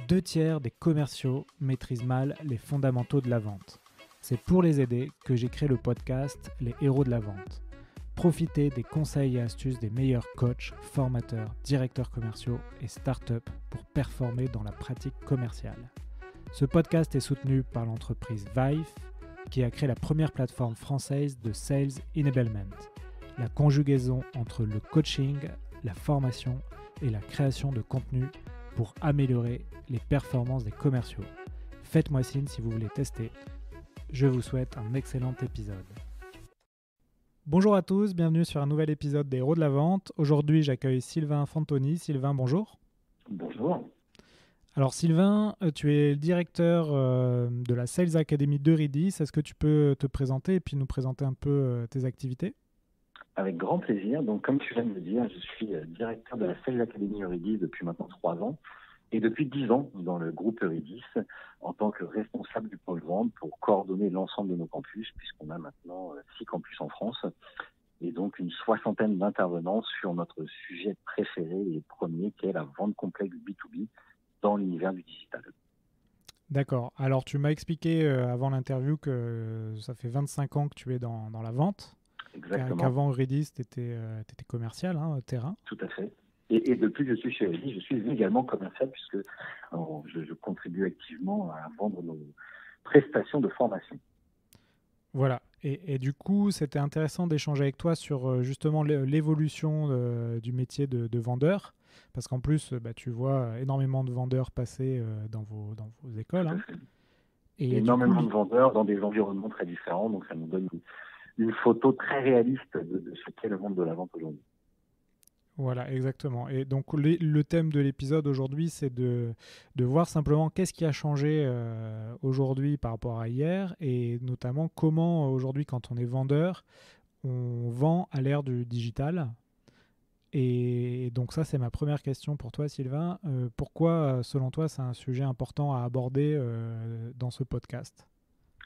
2/3 des commerciaux maîtrisent mal les fondamentaux de la vente. C'est pour les aider que j'ai créé le podcast Les Héros de la Vente. Profitez des conseils et astuces des meilleurs coachs, formateurs, directeurs commerciaux et startups pour performer dans la pratique commerciale. Ce podcast est soutenu par l'entreprise Vive, qui a créé la première plateforme française de Sales Enablement, la conjugaison entre le coaching, la formation et la création de contenu pour améliorer les performances des commerciaux. Faites-moi signe si vous voulez tester. Je vous souhaite un excellent épisode. Bonjour à tous, bienvenue sur un nouvel épisode des Héros de la Vente. Aujourd'hui, j'accueille Sylvain Fantoni. Sylvain, bonjour. Bonjour. Alors Sylvain, tu es le directeur de la Sales Academy d'Eurydice. Est-ce que tu peux te présenter et puis nous présenter un peu tes activités ? Avec grand plaisir. Donc, comme tu viens de le dire, je suis directeur de la Sales Academy Eurydice depuis maintenant 3 ans et depuis 10 ans dans le groupe Eurydice en tant que responsable du pôle vente pour coordonner l'ensemble de nos campus, puisqu'on a maintenant 6 campus en France et donc une 60aine d'intervenants sur notre sujet préféré et premier qui est la vente complexe B2B dans l'univers du digital. D'accord. Alors, tu m'as expliqué avant l'interview que ça fait 25 ans que tu es dans la vente. Exactement. Qu'avant Eurydice, tu étais commercial, terrain. Tout à fait. Et depuis que je suis chez Eurydice, je suis également commercial puisque je contribue activement à vendre nos prestations de formation. Voilà. Et du coup, c'était intéressant d'échanger avec toi sur justement l'évolution du métier de vendeur. Parce qu'en plus, tu vois énormément de vendeurs passer dans vos écoles. Tout à fait. Et énormément de vendeurs dans des environnements très différents. Donc, ça nous donne une photo très réaliste de ce qu'est le monde de la vente aujourd'hui. Voilà, exactement. Et donc, le thème de l'épisode aujourd'hui, c'est de voir simplement qu'est-ce qui a changé aujourd'hui par rapport à hier et notamment comment aujourd'hui, quand on est vendeur, on vend à l'ère du digital. Et donc ça, c'est ma première question pour toi, Sylvain. Pourquoi, selon toi, c'est un sujet important à aborder dans ce podcast ?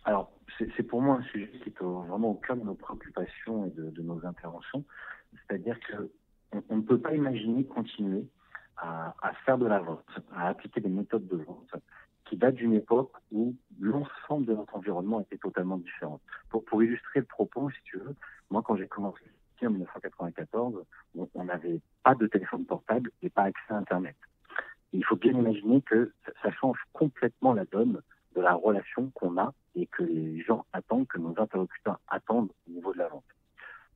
Alors, c'est pour moi un sujet qui est vraiment au cœur de nos préoccupations et de nos interventions. C'est-à-dire qu'on ne peut pas imaginer continuer à faire de la vente, à appliquer des méthodes de vente qui datent d'une époque où l'ensemble de notre environnement était totalement différent. Pour illustrer le propos, si tu veux, moi, quand j'ai commencé en 1994, on n'avait pas de téléphone portable et pas accès à Internet. Et il faut bien imaginer que ça change complètement la donne de la relation qu'on a et que les gens attendent, que nos interlocuteurs attendent au niveau de la vente.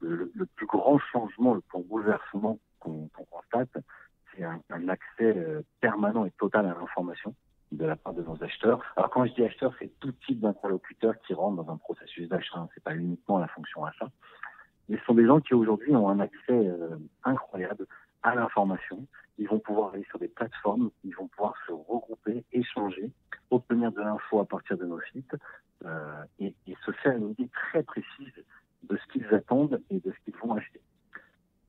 Le plus grand changement, le plus gros bouleversement qu'on constate, c'est un accès permanent et total à l'information de la part de nos acheteurs. Alors quand je dis acheteurs, c'est tout type d'interlocuteurs qui rentrent dans un processus d'achat, c'est pas uniquement la fonction achat. Mais ce sont des gens qui aujourd'hui ont un accès incroyable à l'information. Ils vont pouvoir aller sur des plateformes, ils vont pouvoir se regrouper, échanger, obtenir de l'info à partir de nos sites et se faire une idée très précise de ce qu'ils attendent et de ce qu'ils vont acheter.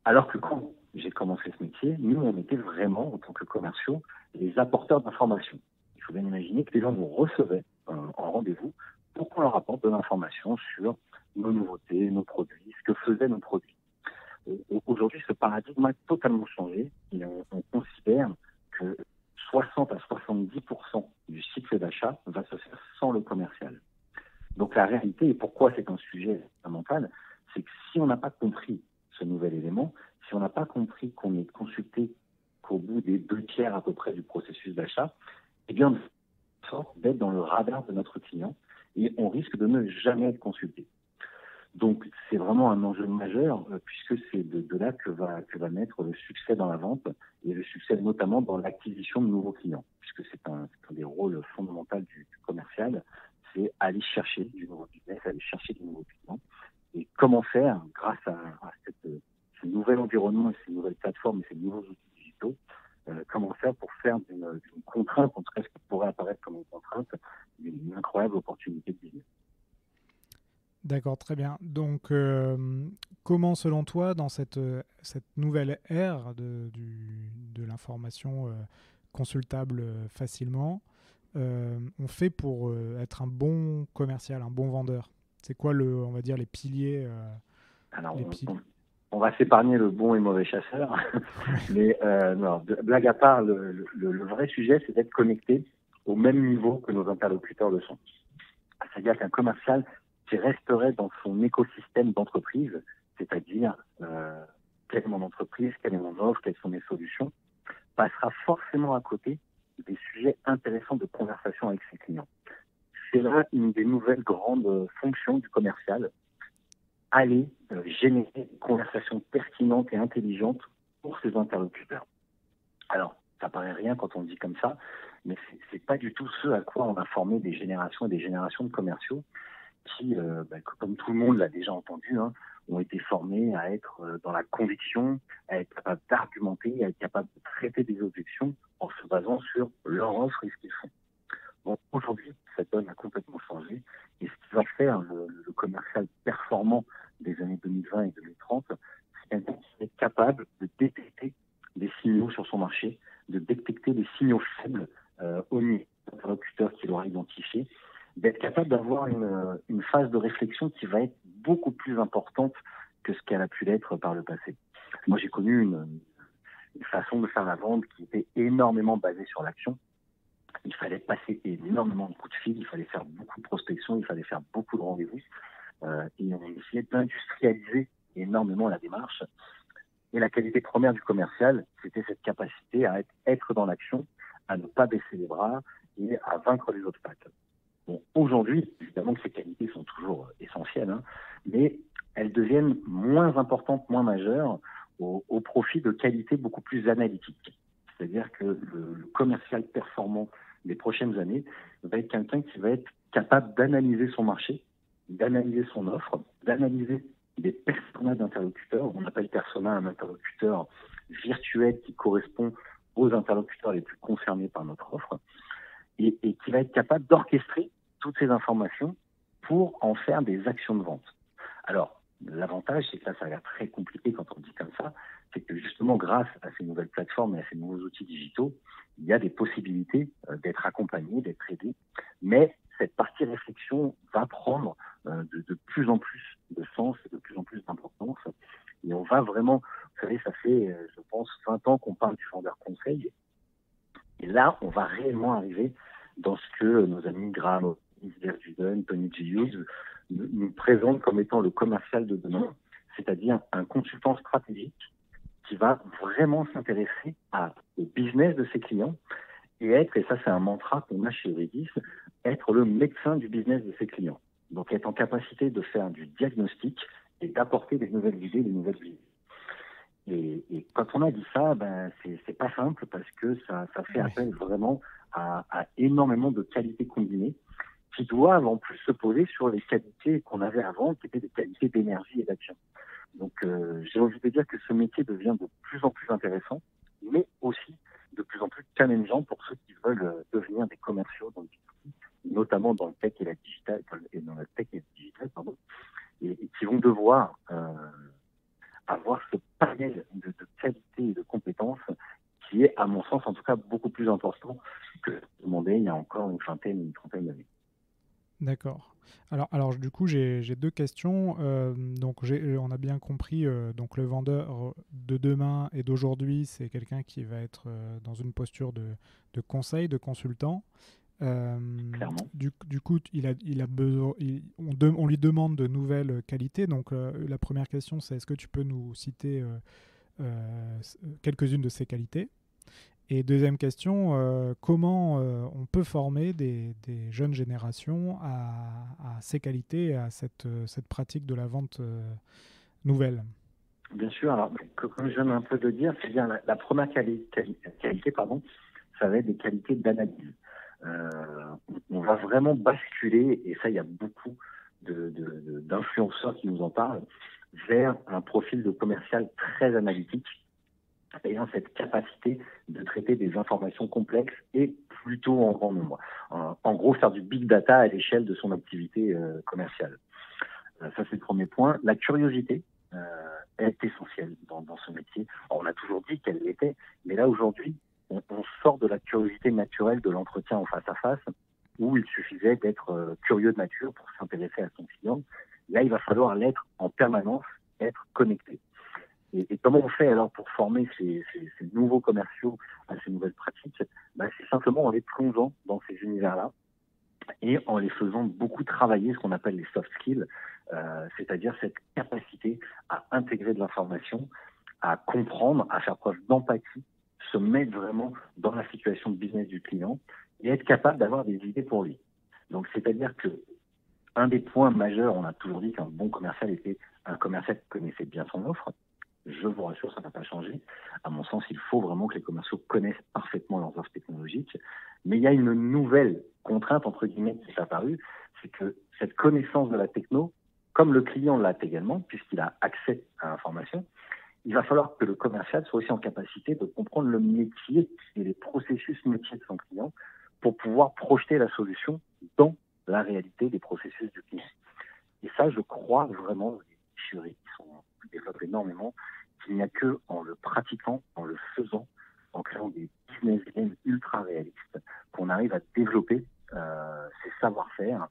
Alors que quand j'ai commencé ce métier, nous, on était vraiment, en tant que commerciaux, les apporteurs d'informations. Il faut bien imaginer que les gens nous recevaient en rendez-vous pour qu'on leur apporte de l'information sur nos nouveautés, nos produits, ce que faisaient nos produits. Aujourd'hui, ce paradigme a totalement changé et on considère que 60 à 70% du cycle d'achat va se faire sans le commercial. Donc la réalité, et pourquoi c'est un sujet fondamental, c'est que si on n'a pas compris ce nouvel élément, si on n'a pas compris qu'on est consulté qu'au bout des 2/3 à peu près du processus d'achat, eh bien, on sort d'être dans le radar de notre client et on risque de ne jamais être consulté. Donc, c'est vraiment un enjeu majeur puisque c'est de là que va naître le succès dans la vente et le succès notamment dans l'acquisition de nouveaux clients, puisque c'est un des rôles fondamentaux du commercial, c'est aller chercher du nouveau business, aller chercher du nouveau client. Et comment faire, grâce à ce nouvel environnement, et ces nouvelles plateformes et ces nouveaux outils digitaux, comment faire pour faire d'une contrainte, en tout cas ce qui pourrait apparaître comme une contrainte, une incroyable opportunité de business. D'accord, très bien. Donc, comment, selon toi, dans cette nouvelle ère de l'information consultable facilement, on fait pour être un bon commercial, un bon vendeur ? C'est quoi, on va dire, les piliers Alors, on va s'épargner le bon et mauvais chasseur. Mais non, blague à part, le vrai sujet, c'est d'être connecté au même niveau que nos interlocuteurs le sont. C'est-à-dire qu'un commercial qui resterait dans son écosystème d'entreprise, c'est-à-dire quelle est mon entreprise, quelle est mon offre, quelles sont mes solutions, passera forcément à côté des sujets intéressants de conversation avec ses clients. C'est là une des nouvelles grandes fonctions du commercial, aller générer des conversations pertinentes et intelligentes pour ses interlocuteurs. Alors, ça paraît rien quand on le dit comme ça, mais c'est pas du tout ce à quoi on a formé des générations et des générations de commerciaux qui, comme tout le monde l'a déjà entendu, hein, ont été formés à être dans la conviction, à être capable d'argumenter, à être capable de traiter des objections en se basant sur leur offre et ce qu'ils font. Bon, aujourd'hui, cette donne a complètement changé et ce qui va faire le commercial performant des années 2020 et 2030, c'est quelqu'un qui est capable de détecter des signaux sur son marché, de détecter des signaux faibles au niveau de l'interlocuteur qu'il aura identifié, d'être capable d'avoir une phase de réflexion qui va être beaucoup plus importante que ce qu'elle a pu l'être par le passé. Moi, j'ai connu une façon de faire la vente qui était énormément basée sur l'action. Il fallait passer énormément de coups de fil, il fallait faire beaucoup de prospection, il fallait faire beaucoup de rendez-vous. Et on essayait d'industrialiser énormément la démarche. Et la qualité première du commercial, c'était cette capacité à être dans l'action, à ne pas baisser les bras et à vaincre les obstacles. Bon, aujourd'hui, évidemment que ces qualités sont toujours essentielles, hein, mais elles deviennent moins importantes, moins majeures, au profit de qualités beaucoup plus analytiques. C'est-à-dire que le commercial performant des prochaines années va être quelqu'un qui va être capable d'analyser son marché, d'analyser son offre, d'analyser des personas d'interlocuteurs. On appelle persona un interlocuteur virtuel qui correspond aux interlocuteurs les plus concernés par notre offre et qui va être capable d'orchestrer toutes ces informations pour en faire des actions de vente. Alors, l'avantage, c'est que là, ça a l'air très compliqué quand on dit comme ça, c'est que justement, grâce à ces nouvelles plateformes et à ces nouveaux outils digitaux, il y a des possibilités d'être accompagné, d'être aidé, mais cette partie réflexion va prendre de plus en plus de sens et de plus en plus d'importance. Et on va vraiment, vous savez, ça fait, je pense, 20 ans qu'on parle du vendeur conseil. Et là, on va réellement arriver dans ce que nos amis Graham Verdugen, Tony G. Hughes nous présentent comme étant le commercial de demain, c'est-à-dire un consultant stratégique qui va vraiment s'intéresser au business de ses clients et être, et ça c'est un mantra qu'on a chez Euridis, être le médecin du business de ses clients. Donc être en capacité de faire du diagnostic et d'apporter des nouvelles idées, des nouvelles idées. Et quand on a dit ça, c'est pas simple parce que ça fait appel vraiment à énormément de qualités combinées qui doivent en plus se poser sur les qualités qu'on avait avant, qui étaient des qualités d'énergie et d'action. Donc j'ai envie de dire que ce métier devient de plus en plus intéressant, mais aussi de plus en plus challengeant pour ceux qui veulent devenir des commerciaux dans le B2B, notamment dans le tech et la digital, et dans la tech et le digital, et qui vont devoir avoir ce panel de qualité et de compétences qui est, à mon sens, en tout cas, beaucoup plus important que ce qu'on demandait il y a encore une vingtaine, une trentaine d'années. D'accord. Alors du coup, j'ai deux questions. Donc, on a bien compris, donc le vendeur de demain et d'aujourd'hui, c'est quelqu'un qui va être dans une posture de conseil, de consultant. Du coup, il a besoin, on lui demande de nouvelles qualités. Donc, la première question, c'est est-ce que tu peux nous citer quelques-unes de ces qualités? Et deuxième question, comment on peut former des jeunes générations à ces qualités, à cette pratique de la vente nouvelle? Bien sûr, alors comme je viens un peu de dire, c'est bien la première qualité, ça va être des qualités d'analyse. On va vraiment basculer, et ça il y a beaucoup d'influenceurs qui nous en parlent, vers un profil de commercial très analytique, ayant cette capacité de traiter des informations complexes et plutôt en grand nombre. En gros, faire du big data à l'échelle de son activité commerciale. Ça, c'est le premier point. La curiosité est essentielle dans ce métier. Alors, on a toujours dit qu'elle l'était, mais là, aujourd'hui, on sort de la curiosité naturelle de l'entretien en face à face, où il suffisait d'être curieux de nature pour s'intéresser à son client. Là, il va falloir l'être en permanence, être connecté. Et comment on fait alors pour former ces nouveaux commerciaux à ces nouvelles pratiques? C'est simplement en les plongeant dans ces univers-là et en les faisant beaucoup travailler ce qu'on appelle les soft skills, c'est-à-dire cette capacité à intégrer de l'information, à comprendre, à faire preuve d'empathie, se mettre vraiment dans la situation de business du client et être capable d'avoir des idées pour lui. Donc, c'est-à-dire que un des points majeurs, on a toujours dit qu'un bon commercial était un commercial qui connaissait bien son offre. Je vous rassure, ça n'a pas changé. À mon sens, il faut vraiment que les commerciaux connaissent parfaitement leurs offres technologiques. Mais il y a une nouvelle contrainte, entre guillemets, qui est apparue, c'est que cette connaissance de la techno, comme le client l'a également, puisqu'il a accès à l'information, il va falloir que le commercial soit aussi en capacité de comprendre le métier et les processus métiers de son client pour pouvoir projeter la solution dans la réalité des processus du client. Et ça, je crois vraiment, les théories qui sont développées énormément, qu'il n'y a que en le pratiquant, en le faisant, en créant des business games ultra réalistes, qu'on arrive à développer ces savoir-faire,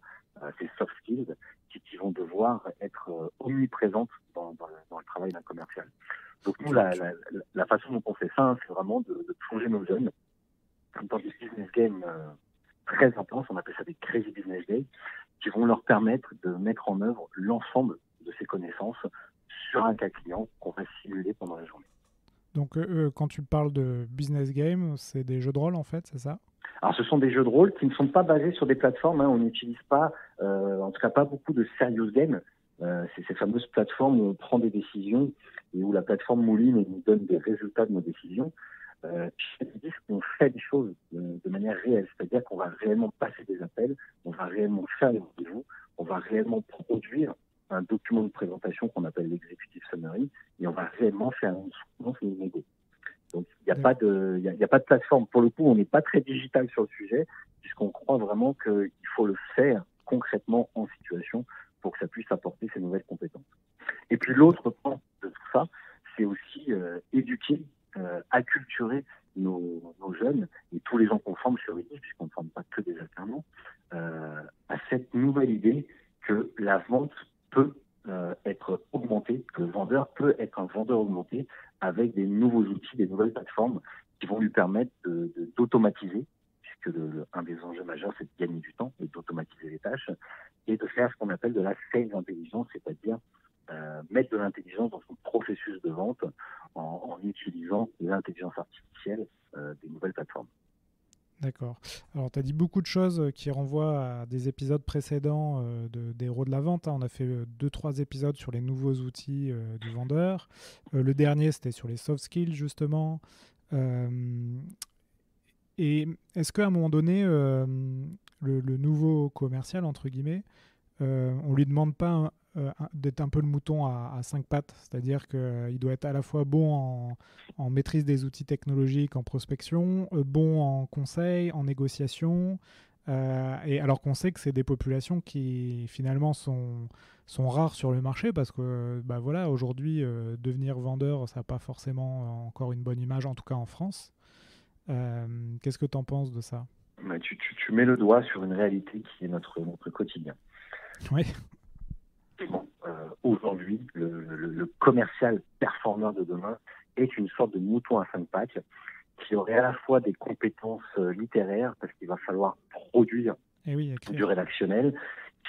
ces soft skills qui vont devoir être omniprésentes dans le travail d'un commercial. Donc nous, la façon dont on fait ça, c'est vraiment de plonger nos jeunes dans des business games très intenses, on appelle ça des crazy business days, qui vont leur permettre de mettre en œuvre l'ensemble de ces connaissances sur un cas client qu'on va simuler pendant la journée. Donc, quand tu parles de business game, c'est des jeux de rôle en fait, c'est ça? Alors, ce sont des jeux de rôle qui ne sont pas basés sur des plateformes. On n'utilise pas, en tout cas pas beaucoup de serious games. C'est ces fameuses plateformes où on prend des décisions et où la plateforme mouline et nous donne des résultats de nos décisions. On fait des choses de manière réelle, c'est-à-dire qu'on va réellement passer des appels, on va réellement faire des rendez-vous, on va réellement produire un document de présentation qu'on appelle l'executive summary et on va réellement faire une soutenance et une négo. Donc il n'y a pas de plateforme. Pour le coup, on n'est pas très digital sur le sujet puisqu'on croit vraiment qu'il faut le faire concrètement en situation pour que ça puisse apporter ces nouvelles compétences. Et puis l'autre point de tout ça, c'est aussi éduquer, acculturer nos jeunes et tous les gens qu'on forme sur Edis, puisqu'on ne forme pas que des alternants, à cette nouvelle idée que la vente peut être augmentée, que le vendeur peut être un vendeur augmenté avec des nouveaux outils, des nouvelles plateformes qui vont lui permettre d'automatiser, puisque un des enjeux majeurs, c'est de gagner du temps et d'automatiser les tâches, et de faire ce qu'on appelle de la sales intelligence, c'est-à-dire mettre de l'intelligence dans son processus de vente en utilisant l'intelligence artificielle des nouvelles plateformes. D'accord. Alors, tu as dit beaucoup de choses qui renvoient à des épisodes précédents des héros de la vente. On a fait 2-3 épisodes sur les nouveaux outils du vendeur. Le dernier, c'était sur les soft skills, justement. Et est-ce qu'à un moment donné, le nouveau commercial, entre guillemets, on ne lui demande pas d'être un peu le mouton à 5 pattes, c'est-à-dire qu'il doit être à la fois bon en maîtrise des outils technologiques, en prospection, bon en conseil, en négociation, et alors qu'on sait que c'est des populations qui finalement sont rares sur le marché parce que voilà, aujourd'hui, devenir vendeur, ça n'a pas forcément encore une bonne image, en tout cas en France. Qu'est-ce que tu en penses de ça? Tu mets le doigt sur une réalité qui est notre quotidien. Oui. Bon, aujourd'hui, le commercial performeur de demain est une sorte de mouton à 5 pattes qui aurait à la fois des compétences littéraires, parce qu'il va falloir produire du rédactionnel,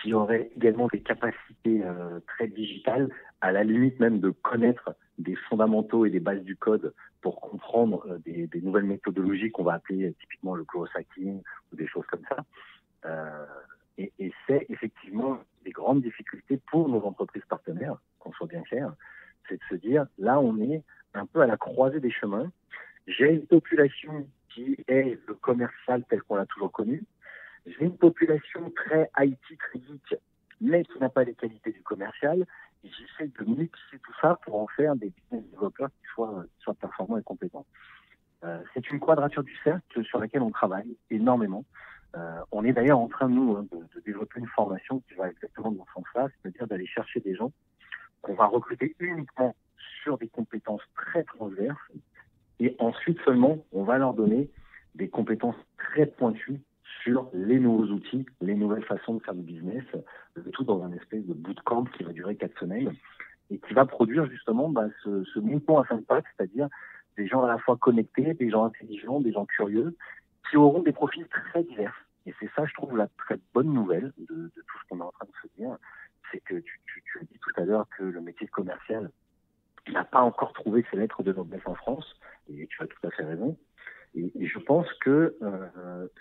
qui aurait également des capacités très digitales, à la limite même de connaître des fondamentaux et des bases du code pour comprendre des nouvelles méthodologies qu'on va appeler typiquement le growth hacking ou des choses comme ça. Et c'est effectivement des grandes difficultés pour nos entreprises partenaires, qu'on soit bien clair, c'est de se dire, là on est un peu à la croisée des chemins. J'ai une population qui est le commercial tel qu'on l'a toujours connu. J'ai une population très IT, très geek, mais qui n'a pas les qualités du commercial. Et j'essaie de mixer tout ça pour en faire des business développeurs qui soient performants et compétents. C'est une quadrature du cercle sur laquelle on travaille énormément. On est d'ailleurs en train, nous, de développer une formation qui va exactement dans ce sens-là, c'est-à-dire d'aller chercher des gens qu'on va recruter uniquement sur des compétences très transverses et ensuite seulement, on va leur donner des compétences très pointues sur les nouveaux outils, les nouvelles façons de faire du business, le tout dans un espèce de bootcamp qui va durer 4 semaines et qui va produire justement ce mouton à 5 pattes, c'est-à-dire des gens à la fois connectés, des gens intelligents, des gens curieux, qui auront des profils très divers. Et c'est ça, je trouve, la très bonne nouvelle de tout ce qu'on est en train de se dire, c'est que tu as dit tout à l'heure que le métier de commercial n'a pas encore trouvé ses lettres de noblesse en France, et tu as tout à fait raison. Et je pense que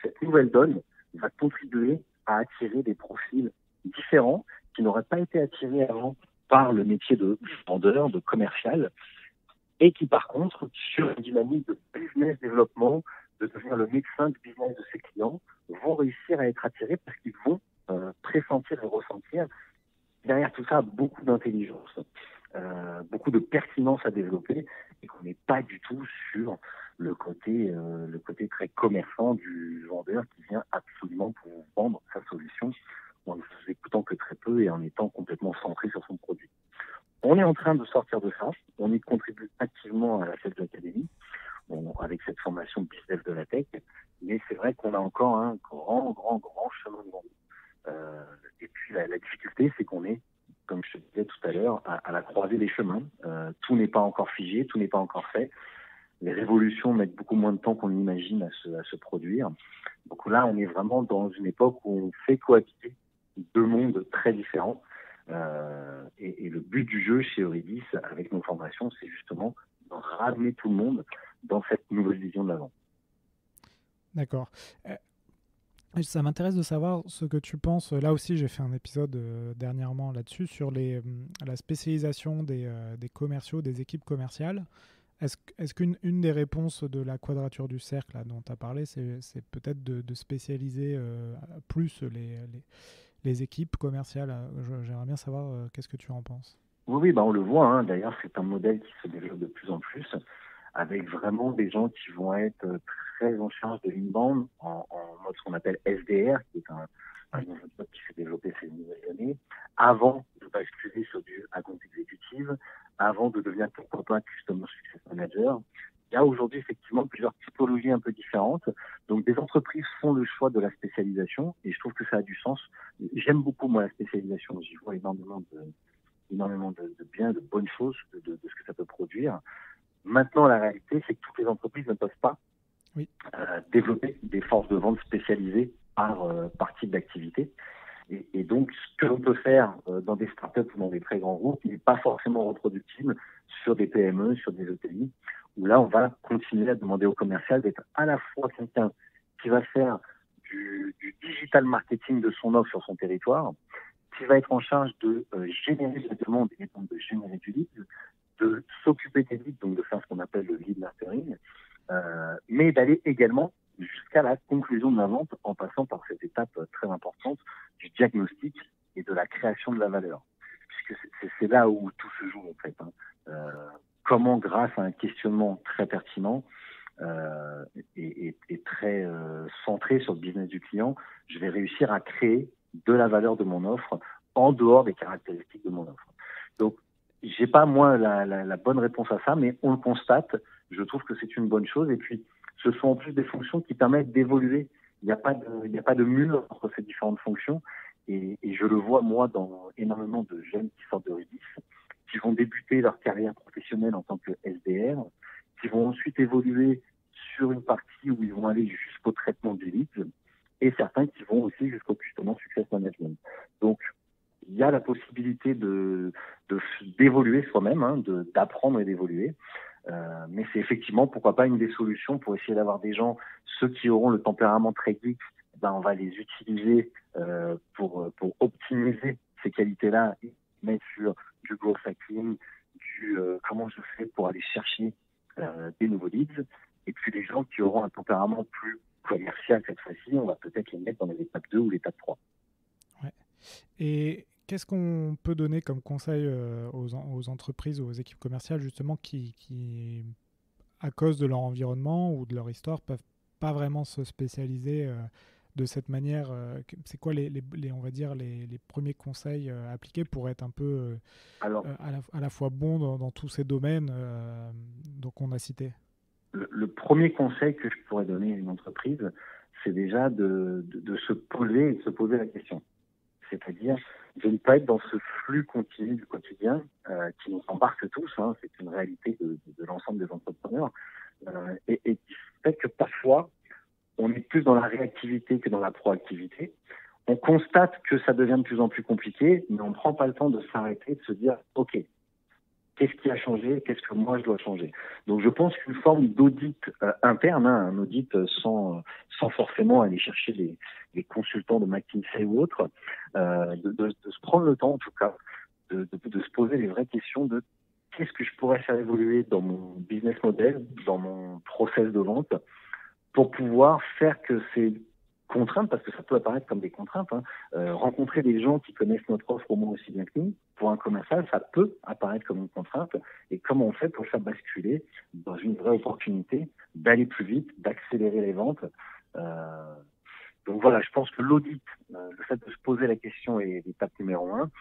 cette nouvelle donne va contribuer à attirer des profils différents qui n'auraient pas été attirés avant par le métier de vendeur, de commercial, et qui par contre, sur une dynamique de business développement, de devenir le médecin de business de ses clients, vont réussir à être attirés parce qu'ils vont pressentir et ressentir derrière tout ça beaucoup d'intelligence, beaucoup de pertinence à développer, et qu'on n'est pas du tout sur le côté très commerçant du vendeur qui vient absolument pour vous vendre sa solution en ne vous écoutant que très peu et en étant complètement centré sur son produit. On est en train de sortir de ça, on y contribue activement à la Sales Academy, avec cette formation business de la tech, mais c'est vrai qu'on a encore un grand chemin devant nous. Et puis la difficulté, c'est qu'on est, comme je te disais tout à l'heure, à la croisée des chemins. Tout n'est pas encore figé, tout n'est pas encore fait. Les révolutions mettent beaucoup moins de temps qu'on l'imagine à se produire. Donc là, on est vraiment dans une époque où on fait cohabiter deux mondes très différents. Et le but du jeu chez Eurydice, avec nos formations, c'est justement de ramener tout le monde dans cette nouvelle vision de l'avant. D'accord. Ça m'intéresse de savoir ce que tu penses. Là aussi, j'ai fait un épisode dernièrement là-dessus, sur la spécialisation des commerciaux, des équipes commerciales. Est-ce qu'une des réponses de la quadrature du cercle là, dont tu as parlé, c'est peut-être de spécialiser plus les équipes commerciales? J'aimerais bien savoir qu'est-ce que tu en penses. Oui, on le voit. Hein. D'ailleurs, c'est un modèle qui se développe de plus en plus, avec vraiment des gens qui vont être très en charge de l'inbound, en mode ce qu'on appelle SDR, qui est un nouveau job qui s'est développé ces nouvelles années, avant de basculer sur du account exécutive, avant de devenir pourquoi pas Customer Success Manager. Il y a aujourd'hui effectivement plusieurs typologies un peu différentes. Donc des entreprises font le choix de la spécialisation, et je trouve que ça a du sens. J'aime beaucoup moi la spécialisation, j'y vois énormément de bien, de bonnes choses, de ce que ça peut produire. Maintenant, la réalité, c'est que toutes les entreprises ne peuvent pas développer des forces de vente spécialisées par type d'activité. Et donc, ce que l'on peut faire dans des startups ou dans des très grands groupes n'est pas forcément reproductible sur des PME, sur des ETI, où là, on va continuer à demander au commercial d'être à la fois quelqu'un qui va faire du digital marketing de son offre sur son territoire, qui va être en charge de générer de la demande et donc de générer du lead, de s'occuper des leads, donc de faire ce qu'on appelle le lead nurturing, mais d'aller également jusqu'à la conclusion de la vente en passant par cette étape très importante du diagnostic et de la création de la valeur. Puisque c'est là où tout se joue en fait. Comment, grâce à un questionnement très pertinent et très centré sur le business du client, je vais réussir à créer de la valeur de mon offre en dehors des caractéristiques de mon offre. Donc, j'ai pas moi la bonne réponse à ça, mais on le constate. Je trouve que c'est une bonne chose. Et puis, ce sont en plus des fonctions qui permettent d'évoluer. Il n'y a pas de mur entre ces différentes fonctions. Et je le vois moi dans énormément de jeunes qui sortent d'Eurydice, qui vont débuter leur carrière professionnelle en tant que SDR, qui vont ensuite évoluer sur une partie où ils vont aller jusqu'au traitement des leads, et certains qui vont aussi jusqu'au Customer Success Management. Donc, il y a la possibilité d'évoluer soi-même, d'apprendre et d'évoluer. Mais c'est effectivement, pourquoi pas, une des solutions pour essayer d'avoir des gens, ceux qui auront le tempérament très geek, on va les utiliser pour optimiser ces qualités-là et mettre sur du growth hacking, comment je fais pour aller chercher des nouveaux leads. Et puis les gens qui auront un tempérament plus commercial cette fois-ci, on va peut-être les mettre dans l'étape 2 ou l'étape 3. Ouais. Et qu'est-ce qu'on peut donner comme conseil aux entreprises ou aux équipes commerciales justement qui, à cause de leur environnement ou de leur histoire, peuvent pas vraiment se spécialiser de cette manière? C'est quoi on va dire les premiers conseils appliqués pour être un peu à la fois bon dans tous ces domaines donc on a cité? Le premier conseil que je pourrais donner à une entreprise, c'est déjà de se poser et de se poser la question. c'est-à-dire de ne pas être dans ce flux continu du quotidien qui nous embarque tous, hein, c'est une réalité de l'ensemble des entrepreneurs, et qui fait que parfois, on est plus dans la réactivité que dans la proactivité. On constate que ça devient de plus en plus compliqué, mais on ne prend pas le temps de s'arrêter, de se dire « Ok, qu'est-ce qui a changé? Qu'est-ce que moi je dois changer ?» Donc je pense qu'une forme d'audit interne, hein, un audit sans forcément aller chercher les consultants de McKinsey ou autres, de se prendre le temps en tout cas, de se poser les vraies questions de qu'est-ce que je pourrais faire évoluer dans mon business model, dans mon process de vente, pour pouvoir faire que ces contraintes, parce que ça peut apparaître comme des contraintes, hein, rencontrer des gens qui connaissent notre offre au moins aussi bien que nous, pour un commercial, ça peut apparaître comme une contrainte. Et comment on fait pour le faire basculer dans une vraie opportunité d'aller plus vite, d'accélérer les ventes. Donc voilà, je pense que l'audit, le fait de se poser la question est l'étape numéro 1,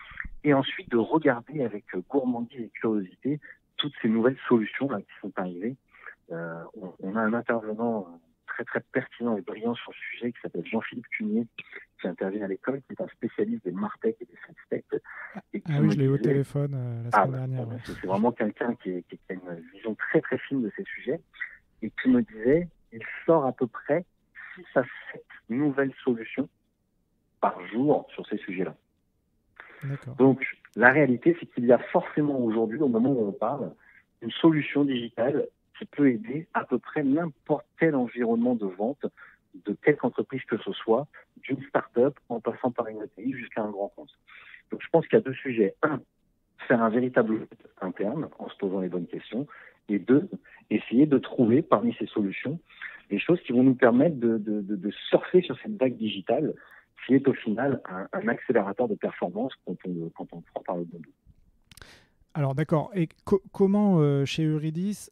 et ensuite de regarder avec gourmandise et curiosité toutes ces nouvelles solutions là, qui sont arrivées. On a un intervenant très très pertinent et brillant sur le sujet qui s'appelle Jean-Philippe Cunier, qui intervient à l'école, qui est un spécialiste des Martech et des Sales. Ah oui, je l'ai eu au téléphone la semaine dernière. Ouais. C'est vraiment quelqu'un qui a une vision très très fine de ces sujets, et qui me disait, il sort à peu près 6 à 7 nouvelles solutions par jour sur ces sujets-là. D'accord. Donc la réalité, c'est qu'il y a forcément aujourd'hui, au moment où on parle, une solution digitale qui peut aider à peu près n'importe quel environnement de vente, de quelque entreprise que ce soit, d'une start-up en passant par une ETI jusqu'à un grand compte. Donc je pense qu'il y a 2 sujets. 1, faire un véritable audit interne en se posant les bonnes questions. Et 2, essayer de trouver parmi ces solutions des choses qui vont nous permettre de surfer sur cette vague digitale qui est au final un accélérateur de performance quand on prend par le bon bout. Alors d'accord. Et comment chez Eurydice,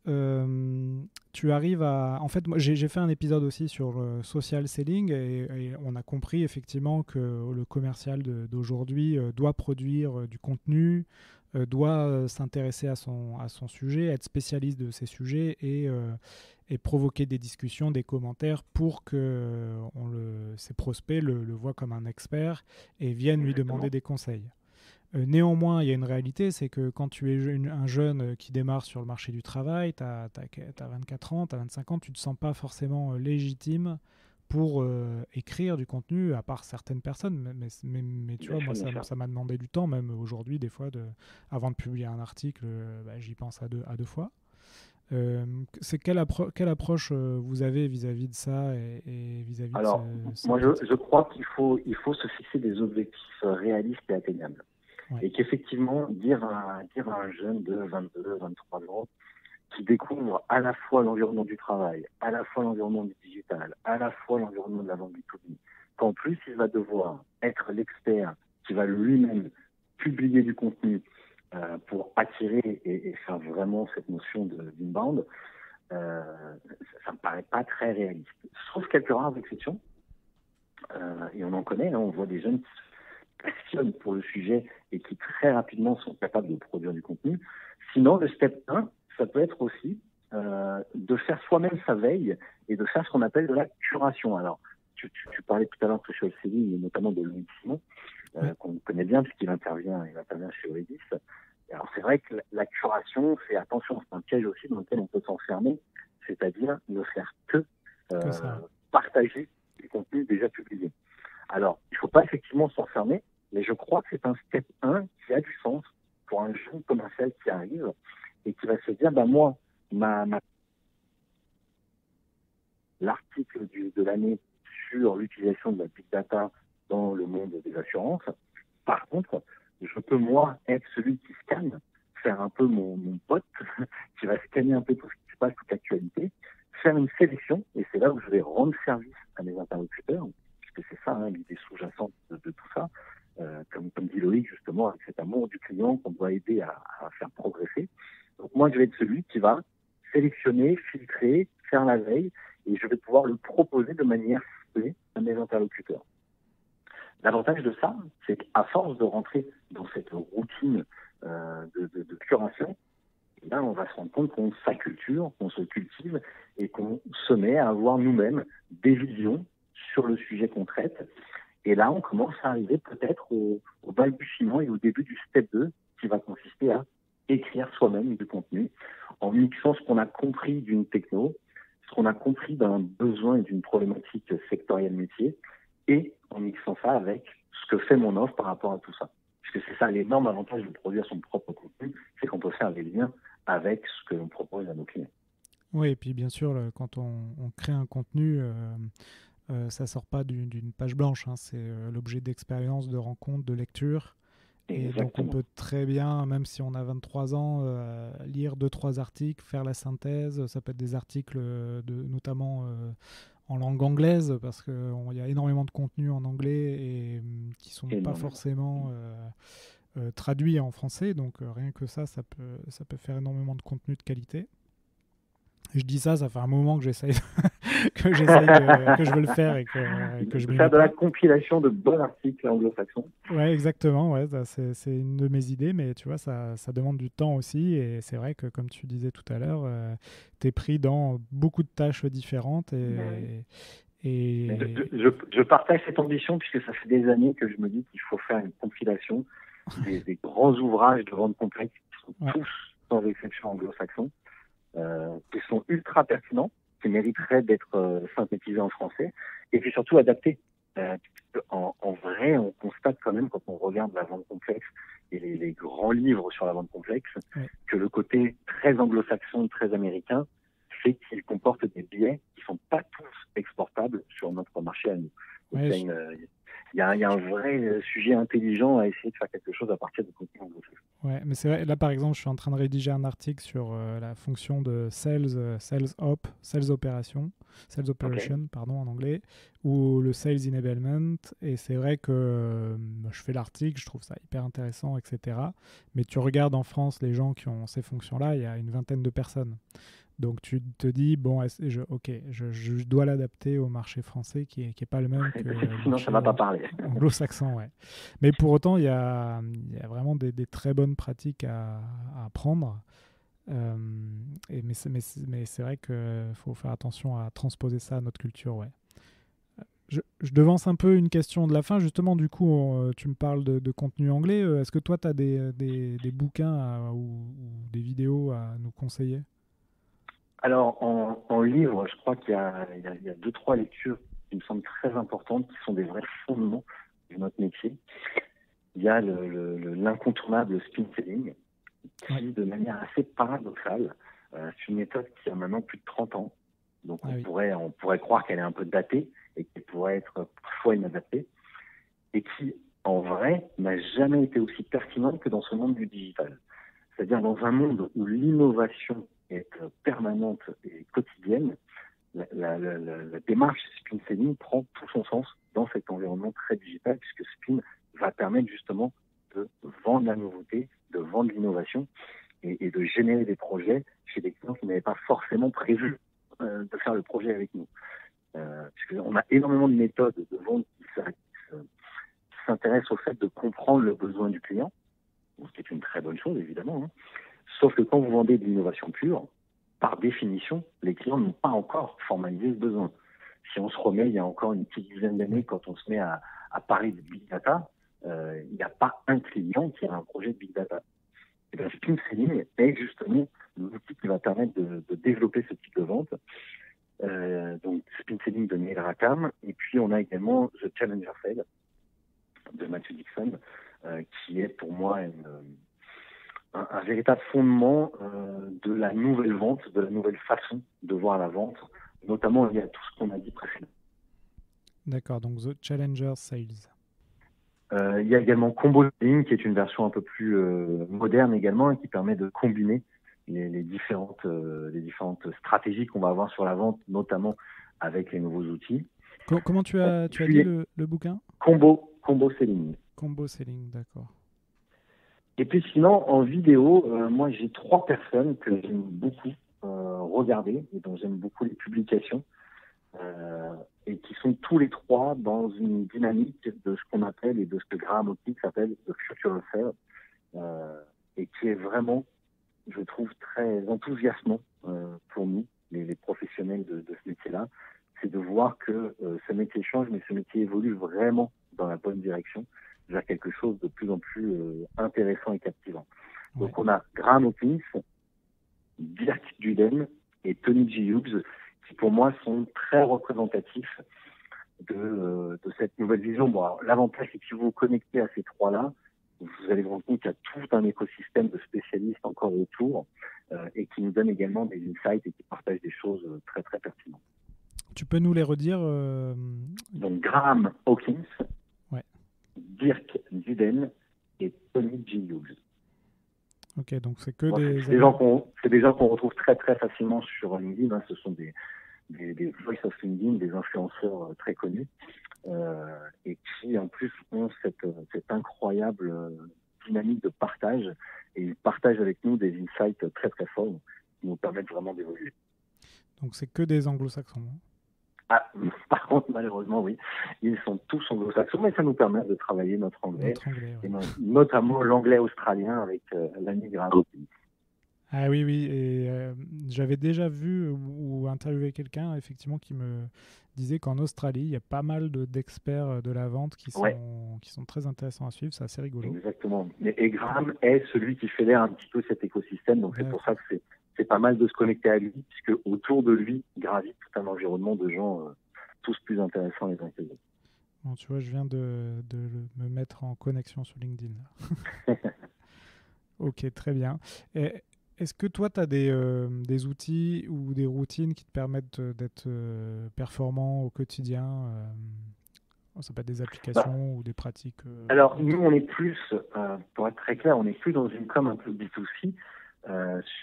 tu arrives à... En fait, moi, j'ai fait un épisode aussi sur le social selling et on a compris effectivement que le commercial d'aujourd'hui doit produire du contenu, doit s'intéresser à son sujet, être spécialiste de ces sujets et provoquer des discussions, des commentaires pour que ses prospects le voient comme un expert et viennent lui demander des conseils. Néanmoins, il y a une réalité, c'est que quand tu es un jeune qui démarre sur le marché du travail, tu as 24 ans, tu as 25 ans, tu ne te sens pas forcément légitime pour écrire du contenu, à part certaines personnes. Mais tu vois, moi, ça m'a demandé du temps, même aujourd'hui, des fois, avant de publier un article, j'y pense à deux fois. C'est quelle approche vous avez vis-à-vis de ça et vis-à-vis Alors, de moi, je crois qu'il faut se fixer des objectifs réalistes et atteignables. Ouais. Et qu'effectivement, dire à un jeune de 22, 23 ans qui découvre à la fois l'environnement du travail, à la fois l'environnement du digital, à la fois l'environnement de la vente B2B, qu'en plus il va devoir être l'expert qui va lui-même publier du contenu pour attirer et faire vraiment cette notion d'inbound, ça me paraît pas très réaliste. Sauf quelques rares exceptions, et on en connaît, hein, on voit des jeunes qui passionnent pour le sujet et qui très rapidement sont capables de produire du contenu. Sinon, le step 1, ça peut être aussi de faire soi-même sa veille et de faire ce qu'on appelle de la curation. Alors, tu parlais tout à l'heure de social selling et notamment de Loïc Simon, qu'on connaît bien puisqu'il intervient chez Eurydice. Alors, c'est vrai que la curation, c'est attention, c'est un piège aussi dans lequel on peut s'enfermer, c'est-à-dire ne faire que partager du contenu déjà publié. Alors, il ne faut pas effectivement s'enfermer, mais je crois que c'est un step 1 qui a du sens pour un jeune commercial qui arrive et qui va se dire, moi, l'article de l'année sur l'utilisation de la big data dans le monde des assurances, par contre, je peux, moi, être celui qui scanne, faire un peu mon pote, qui va scanner un peu tout ce qui se passe, toute l'actualité, faire une sélection, et c'est là où je vais rendre service à mes interlocuteurs, puisque c'est ça, hein, l'idée sous-jacente de tout ça, comme dit Loïc, justement, avec cet amour du client qu'on doit aider à faire progresser. Donc moi, je vais être celui qui va sélectionner, filtrer, faire la veille, et je vais pouvoir le proposer de manière ciblée à mes interlocuteurs. L'avantage de ça, c'est qu'à force de rentrer dans cette routine de curation, là, on va se rendre compte qu'on s'acculture, qu'on se cultive et qu'on se met à avoir nous-mêmes des visions sur le sujet qu'on traite. Et là, on commence à arriver peut-être au balbutiement et au début du step 2, qui va consister à écrire soi-même du contenu, en mixant ce qu'on a compris d'une techno, ce qu'on a compris d'un besoin et d'une problématique sectorielle métier, et en mixant ça avec ce que fait mon offre par rapport à tout ça. Parce que c'est ça l'énorme avantage de produire son propre contenu, c'est qu'on peut faire des liens avec ce que l'on propose à nos clients. Oui, et puis bien sûr, quand on crée un contenu, ça sort pas d'une page blanche, hein, c'est l'objet d'expérience, de rencontre, de lecture. Et Exactement. donc on peut très bien, même si on a 23 ans, lire 2-3 articles, faire la synthèse. Ça peut être des articles notamment en langue anglaise, parce qu'il y a énormément de contenu en anglais et qui ne sont pas forcément traduits en français. Donc rien que ça peut faire énormément de contenu de qualité. Et je dis ça fait un moment que j'essaye que je veux le faire et que je m'y mets faire de pas. la compilation de bons articles anglo-saxons. Ouais, exactement. Ouais, c'est une de mes idées, mais tu vois, ça demande du temps aussi. Et c'est vrai que, comme tu disais tout à l'heure, tu es pris dans beaucoup de tâches différentes. Je partage cette ambition puisque ça fait des années que je me dis qu'il faut faire une compilation des grands ouvrages de vente complexe qui sont tous, sans exception, anglo-saxons, qui sont ultra pertinents, qui mériteraient d'être synthétisés en français, et puis surtout adaptés. En vrai, on constate quand même, quand on regarde la vente complexe et les grands livres sur la vente complexe, que le côté très anglo-saxon, très américain, fait qu'il comporte des biais qui ne sont pas tous exportables sur notre marché à nous. Donc, il y a un vrai sujet intelligent à essayer de faire quelque chose à partir du contenu anglo-saxon. Ouais, mais c'est vrai, là par exemple, je suis en train de rédiger un article sur la fonction de sales operation, pardon, en anglais, ou le sales enablement. Et c'est vrai que je fais l'article, je trouve ça hyper intéressant, etc. Mais tu regardes en France les gens qui ont ces fonctions-là, il y a une vingtaine de personnes. Donc tu te dis, bon, je dois l'adapter au marché français qui est pas le même que le Sinon, ça ne va pas parler. Anglo-saxon. Ouais. Mais pour autant, il y a vraiment des très bonnes pratiques à apprendre. Mais c'est vrai qu'il faut faire attention à transposer ça à notre culture. Ouais. Je devance un peu une question de la fin. Justement, du coup, tu me parles de contenu anglais. Est-ce que toi, tu as des bouquins ou des vidéos à nous conseiller ? Alors, en livre, je crois qu'il y a 2-3 lectures qui me semblent très importantes, qui sont des vrais fondements de notre métier. Il y a l'incontournable spin selling, qui, de manière assez paradoxale, c'est une méthode qui a maintenant plus de 30 ans. Donc, on pourrait croire qu'elle est un peu datée et qu'elle pourrait être parfois inadaptée, et qui, en vrai, n'a jamais été aussi pertinente que dans ce monde du digital. C'est-à-dire dans un monde où l'innovation est permanente et quotidienne, la démarche spin selling prend tout son sens dans cet environnement très digital, puisque spin va permettre justement de vendre la nouveauté, de vendre l'innovation et de générer des projets chez des clients qui n'avaient pas forcément prévu de faire le projet avec nous. Puisqu'on a énormément de méthodes de vente qui s'intéressent au fait de comprendre le besoin du client, ce qui est une très bonne chose évidemment, hein. Sauf que quand vous vendez de l'innovation pure, par définition, les clients n'ont pas encore formalisé ce besoin. Si on se remet il y a encore une petite dizaine d'années, quand on se met à parler de big data, il n'y a pas un client qui a un projet de big data. Et bien, spin selling est justement l'outil qui va permettre de développer ce type de vente. Donc, spin selling de Neil Rackham. Et puis, on a également The Challenger Sale de Matthew Dixon, qui est pour moi un véritable fondement de la nouvelle vente, de la nouvelle façon de voir la vente, notamment lié à tout ce qu'on a dit précédemment. D'accord, donc The Challenger Sales. Il y a également Combo Selling, qui est une version un peu plus moderne également, et qui permet de combiner les différentes stratégies qu'on va avoir sur la vente, notamment avec les nouveaux outils. Comment tu as dit le bouquin ? Combo Selling. Combo Selling, d'accord. Et puis sinon, en vidéo, moi j'ai 3 personnes que j'aime beaucoup regarder et dont j'aime beaucoup les publications, et qui sont tous les 3 dans une dynamique de ce qu'on appelle, et de ce que Graham Hopkins appelle le future affair, et qui est vraiment, je trouve, très enthousiasmant pour nous, les professionnels de ce métier-là. C'est de voir que ce métier change, mais ce métier évolue vraiment dans la bonne direction, vers quelque chose de plus en plus intéressant et captivant. Ouais. Donc on a Graham Hawkins, Dirk Duden et Tony G. Hughes, qui pour moi sont très représentatifs de cette nouvelle vision. Bon, alors, l'avantage, c'est que si vous vous connectez à ces trois-là, vous allez vous rendre compte qu'il y a tout un écosystème de spécialistes encore autour et qui nous donnent également des insights et qui partagent des choses très très pertinentes. Tu peux nous les redire Donc Graham Hawkins, ouais. Dirk Duden et Tony G. Hughes. Ok, donc c'est que c'est des gens qu'on retrouve très très facilement sur LinkedIn. Hein. Ce sont des voice of LinkedIn, des influenceurs très connus et qui en plus ont cette incroyable dynamique de partage, et ils partagent avec nous des insights très très forts qui nous permettent vraiment d'évoluer. Donc c'est que des anglo-saxons. Ah, par contre, malheureusement, oui, ils sont tous anglo-saxons, mais ça nous permet de travailler notre anglais ouais. et notamment l'anglais australien avec l'ami Graham. Ah oui, et j'avais déjà vu ou interviewé quelqu'un effectivement qui me disait qu'en Australie, il y a pas mal d'experts de la vente qui sont très intéressants à suivre, c'est assez rigolo. Exactement. Et Graham est celui qui fédère un petit peu cet écosystème, donc c'est pour ça que c'est pas mal de se connecter à lui, puisque autour de lui gravite tout un environnement de gens tous plus intéressants les uns que les autres. Bon, tu vois, je viens de me mettre en connexion sur LinkedIn. Ok, très bien. Et est-ce que toi, tu as des outils ou des routines qui te permettent d'être performant au quotidien ça peut être des applications ou des pratiques Alors, nous, on est plus, pour être très clair, on est plus dans une com un peu B2C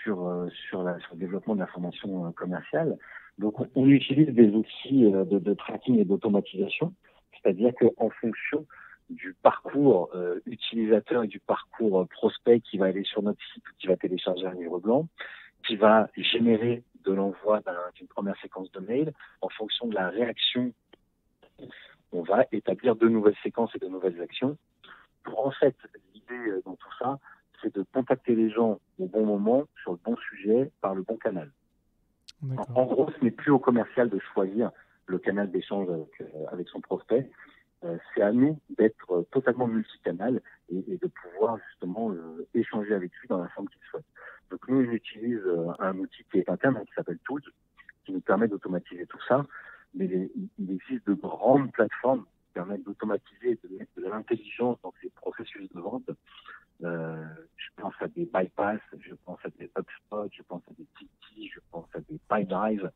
sur le développement de la formation commerciale. Donc, on utilise des outils de tracking et d'automatisation, c'est-à-dire qu'en fonction du parcours utilisateur et du parcours prospect qui va aller sur notre site ou qui va télécharger un livre blanc, qui va générer de l'envoi d'une première séquence de mail, en fonction de la réaction, on va établir de nouvelles séquences et de nouvelles actions. Pour en fait, l'idée dans tout ça, c'est de contacter les gens au bon moment, sur le bon sujet, par le bon canal. En gros, ce n'est plus au commercial de choisir le canal d'échange avec son prospect. C'est à nous d'être totalement multicanal et de pouvoir justement échanger avec lui dans la forme qu'il souhaite. Donc nous, on utilise un outil qui est interne, qui s'appelle Tools, qui nous permet d'automatiser tout ça. Mais il existe de grandes plateformes qui permettent d'automatiser et de mettre de l'intelligence dans ces processus de vente. Je pense à des Bypass, je pense à des HubSpot, je pense à des Tiki, je pense à des PyDrive.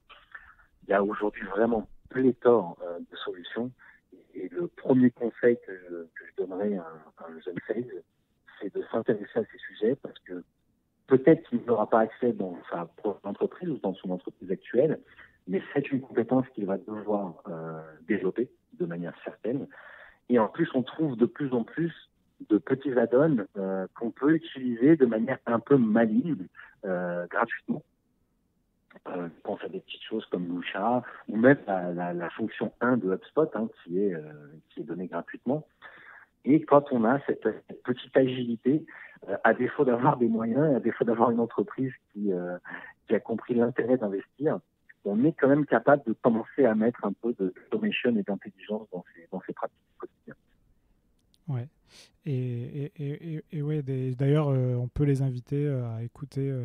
Il y a aujourd'hui vraiment pléthore de solutions. Et le premier conseil que je donnerais à un jeune sales, c'est de s'intéresser à ces sujets parce que peut-être qu'il n'aura pas accès dans sa propre entreprise ou dans son entreprise actuelle, mais c'est une compétence qu'il va devoir développer de manière certaine. Et en plus, on trouve de plus en plus de petits add-ons qu'on peut utiliser de manière un peu maligne, gratuitement. Je pense à des petites choses comme Lucha ou même la fonction 1 de HubSpot qui est donnée gratuitement. Et quand on a cette petite agilité, à défaut d'avoir des moyens et à défaut d'avoir une entreprise qui a compris l'intérêt d'investir, on est quand même capable de commencer à mettre un peu d'automation et d'intelligence dans ces pratiques quotidiennes. Ouais. Et ouais, d'ailleurs, on peut les inviter à écouter.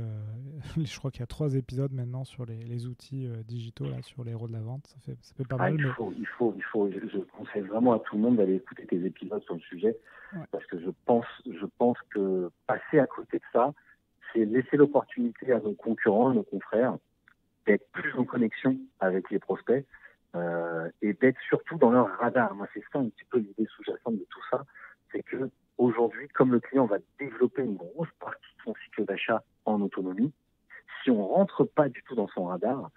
Je crois qu'il y a 3 épisodes maintenant sur les outils digitaux là, sur les héros de la vente. Ça fait pas mal. Il faut. Je conseille vraiment à tout le monde d'aller écouter tes épisodes sur le sujet, parce que je pense que passer à côté de ça, c'est laisser l'opportunité à nos concurrents, nos confrères, d'être plus en connexion avec les prospects et d'être surtout dans leur radar. Moi, c'est ça un petit peu l'idée sous-jacente de tout ça, c'est que aujourd'hui, comme le client va développer une grosse partie de son cycle d'achat en autonomie, si on rentre pas du tout dans son radar,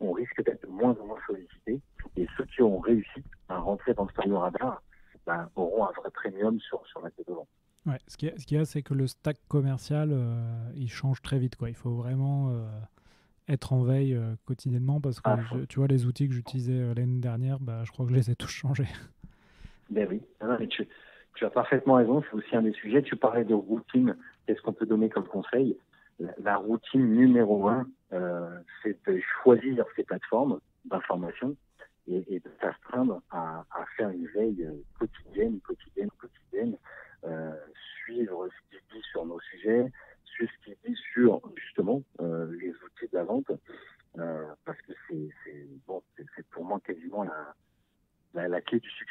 on risque d'être de moins en moins sollicité. Et ceux qui ont réussi à rentrer dans ce fameux radar auront un vrai premium sur la tête de vente. Ouais, ce qu'il y a, c'est que le stack commercial, il change très vite, quoi. Il faut vraiment être en veille quotidiennement parce que tu vois, les outils que j'utilisais l'année dernière, je crois que je les ai tous changés. Ben oui, mais tu as parfaitement raison. C'est aussi un des sujets. Tu parlais de routine. Qu'est-ce qu'on peut donner comme conseil ? La routine numéro 1, c'est de choisir ces plateformes d'information et de s'astreindre à faire une veille quotidienne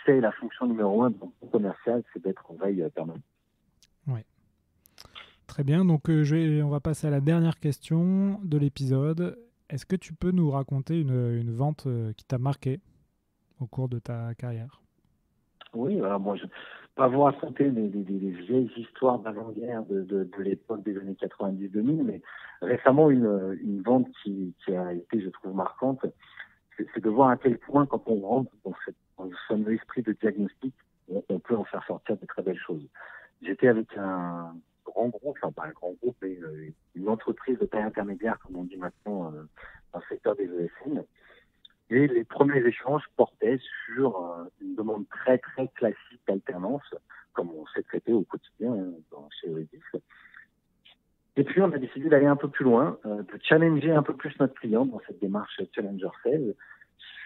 c'est la fonction numéro 1 d'un bon commercial, c'est d'être en veille permanente. Oui. Très bien, donc on va passer à la dernière question de l'épisode. Est-ce que tu peux nous raconter une vente qui t'a marqué au cours de ta carrière? Oui, alors moi, je ne vais pas vous raconter les vieilles histoires d'avant-guerre de l'époque des années 90-2000, mais récemment, une vente qui a été, je trouve, marquante, c'est de voir à quel point, quand on rentre dans le fameux esprit de diagnostic, on peut en faire sortir de très belles choses. J'étais avec un grand groupe, enfin pas un grand groupe, mais une entreprise de taille intermédiaire, comme on dit maintenant, dans le secteur des ESN. Et les premiers échanges portaient sur une demande très très classique d'alternance, comme on sait traiter au quotidien chez Eurydice. Et puis on a décidé d'aller un peu plus loin, de challenger un peu plus notre client dans cette démarche Challenger Sales.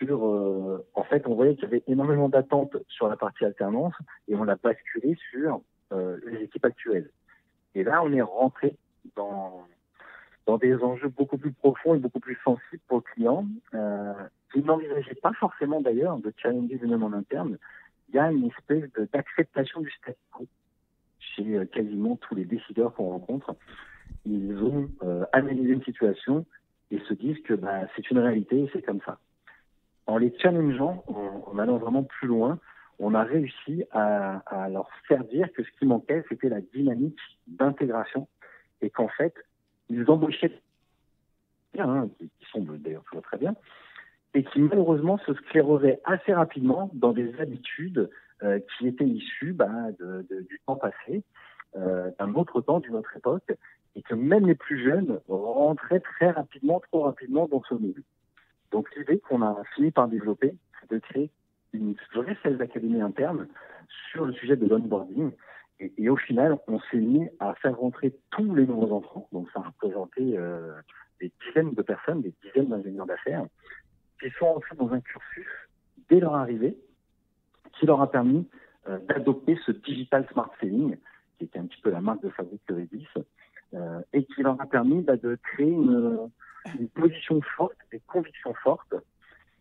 En fait, on voyait qu'il y avait énormément d'attentes sur la partie alternance et on l'a basculé sur les équipes actuelles. Et là, on est rentré dans des enjeux beaucoup plus profonds et beaucoup plus sensibles pour le client, qui n'envisageait pas forcément d'ailleurs de challenger lui-même en interne. Il y a une espèce d'acceptation du statu quo chez quasiment tous les décideurs qu'on rencontre. Ils ont analysé une situation et se disent que c'est une réalité et c'est comme ça. En les challengeant, en allant vraiment plus loin, on a réussi à leur faire dire que ce qui manquait, c'était la dynamique d'intégration et qu'en fait, ils embauchaient bien, qui sont d'ailleurs toujours très bien, et qui malheureusement se sclérosaient assez rapidement dans des habitudes qui étaient issues du temps passé, d'un autre temps, d'une autre époque, et que même les plus jeunes rentraient très rapidement, trop rapidement dans ce milieu. Donc l'idée qu'on a fini par développer, c'est de créer une vraie sales academy interne sur le sujet de l'onboarding. Et au final, on s'est mis à faire rentrer tous les nouveaux entrants. Donc ça représentait des dizaines de personnes, des dizaines d'ingénieurs d'affaires, qui sont entrés dans un cursus dès leur arrivée, qui leur a permis d'adopter ce digital smart selling, qui était un petit peu la marque de fabrique de Redis, et qui leur a permis de créer une position forte, des convictions fortes.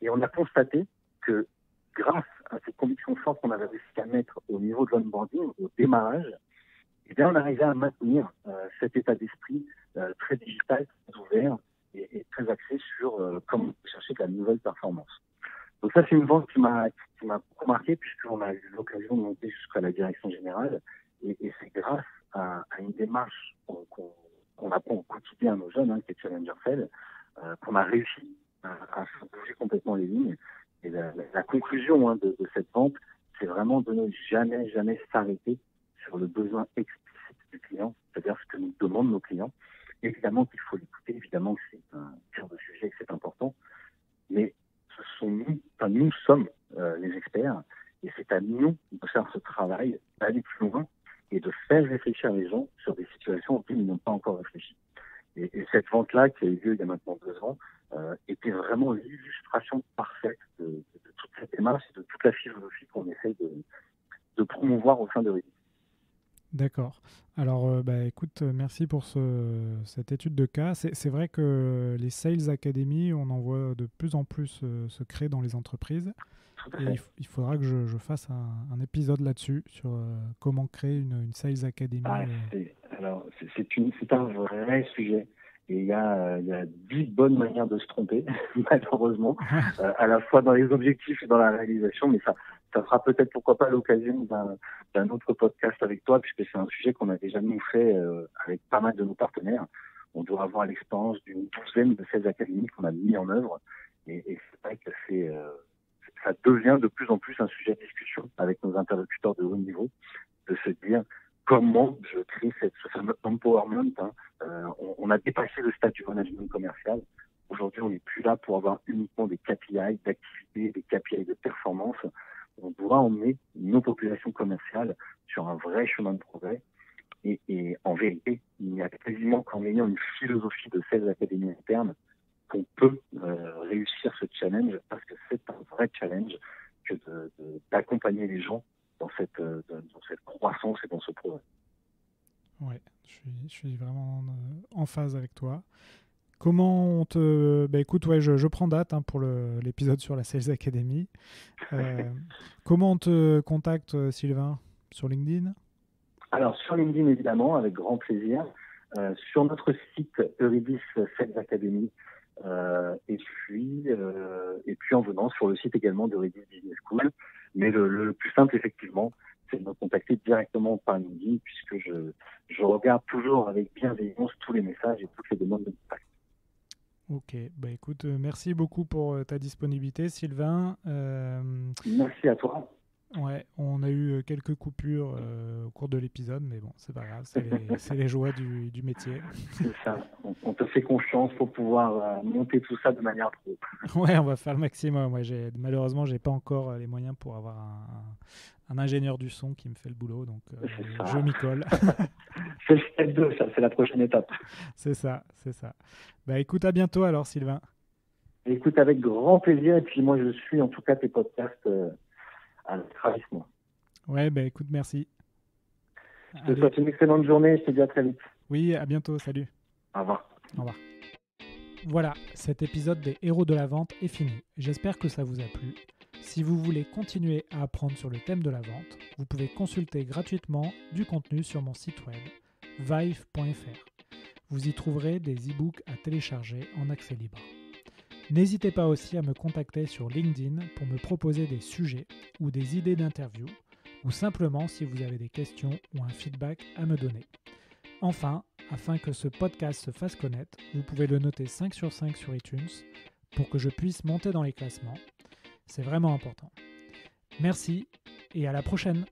Et on a constaté que grâce à ces convictions fortes qu'on avait réussi à mettre au niveau de l'onboarding, au démarrage, eh bien, on arrivait à maintenir cet état d'esprit très digital, très ouvert et très axé sur comment chercher de la nouvelle performance. Donc ça, c'est une vente qui m'a beaucoup marqué puisqu'on a eu l'occasion de monter jusqu'à la direction générale et c'est grâce à une démarche qu'on apprend au quotidien à nos jeunes, qui est Challenger Sales, qu'on a réussi à faire bouger complètement les lignes. Et la conclusion de cette vente, c'est vraiment de ne jamais s'arrêter sur le besoin explicite du client, c'est-à-dire ce que nous demandent nos clients. Évidemment qu'il faut l'écouter, évidemment que c'est un cœur de sujet, que c'est important, mais nous sommes les experts, et c'est à nous de faire ce travail, d'aller plus loin et de faire réfléchir les gens sur des situations auxquelles ils n'ont pas encore réfléchi. Et cette vente-là, qui a eu lieu il y a maintenant 2 ans, était vraiment l'illustration parfaite de toute cette démarche et de toute la philosophie qu'on essaye de promouvoir au sein de Redis. D'accord. Alors, écoute, merci pour cette étude de cas. C'est vrai que les Sales Academy, on en voit de plus en plus se créer dans les entreprises. Et il faudra que je fasse un épisode là-dessus, sur comment créer une Sales Academy. C'est un vrai sujet. Et il y a 10 bonnes manières de se tromper, malheureusement, à la fois dans les objectifs et dans la réalisation, mais ça sera peut-être, pourquoi pas, l'occasion d'un autre podcast avec toi, puisque c'est un sujet qu'on a déjà nous fait avec pas mal de nos partenaires. On doit avoir l'expérience d'une douzaine de ces académies qu'on a mis en œuvre, et c'est vrai que ça devient de plus en plus un sujet de discussion avec nos interlocuteurs de haut niveau, de se dire comment je crée ce fameux empowerment. On a dépassé le stade du management commercial. Aujourd'hui, on n'est plus là pour avoir uniquement des KPI d'activité, des KPI de performance. On doit emmener nos populations commerciales sur un vrai chemin de progrès. Et en vérité, il n'y a quasiment qu'en ayant une philosophie de Sales Academy interne qu'on peut réussir ce challenge, parce que c'est un vrai challenge que d'accompagner les gens dans cette croissance et dans ce progrès. Ouais, je suis vraiment en phase avec toi. Comment on te... écoute, ouais, je prends date pour l'épisode sur la Sales Academy. Comment on te contacte, Sylvain? Sur LinkedIn? Alors, sur LinkedIn, évidemment, avec grand plaisir. Sur notre site Euridis Sales Academy. Et puis en venant sur le site également d'Euridis Business School. Mais le plus simple, effectivement, c'est de me contacter directement par LinkedIn, puisque je regarde toujours avec bienveillance tous les messages et toutes les demandes de contact. Ok, écoute, merci beaucoup pour ta disponibilité, Sylvain. Merci à toi. Ouais, on a eu quelques coupures au cours de l'épisode, mais bon, c'est pas grave, c'est les joies du métier. C'est ça, on te fait confiance pour pouvoir monter tout ça de manière pro. Ouais, on va faire le maximum. Ouais, malheureusement, j'ai pas encore les moyens pour avoir un ingénieur du son qui me fait le boulot, donc je m'y colle. C'est le step 2, ça, c'est la prochaine étape. C'est ça. Écoute, à bientôt alors, Sylvain. Écoute, avec grand plaisir, et puis moi, je suis en tout cas tes podcasts à ravissement. Ouais, écoute, merci. Je te souhaite une excellente journée, je te dis à très vite. Oui, à bientôt, salut. Au revoir. Au revoir. Voilà, cet épisode des héros de la vente est fini. J'espère que ça vous a plu. Si vous voulez continuer à apprendre sur le thème de la vente, vous pouvez consulter gratuitement du contenu sur mon site web vive.fr. Vous y trouverez des e-books à télécharger en accès libre. N'hésitez pas aussi à me contacter sur LinkedIn pour me proposer des sujets ou des idées d'interview, ou simplement si vous avez des questions ou un feedback à me donner. Enfin, afin que ce podcast se fasse connaître, vous pouvez le noter 5 sur 5 sur iTunes pour que je puisse monter dans les classements. C'est vraiment important. Merci et à la prochaine!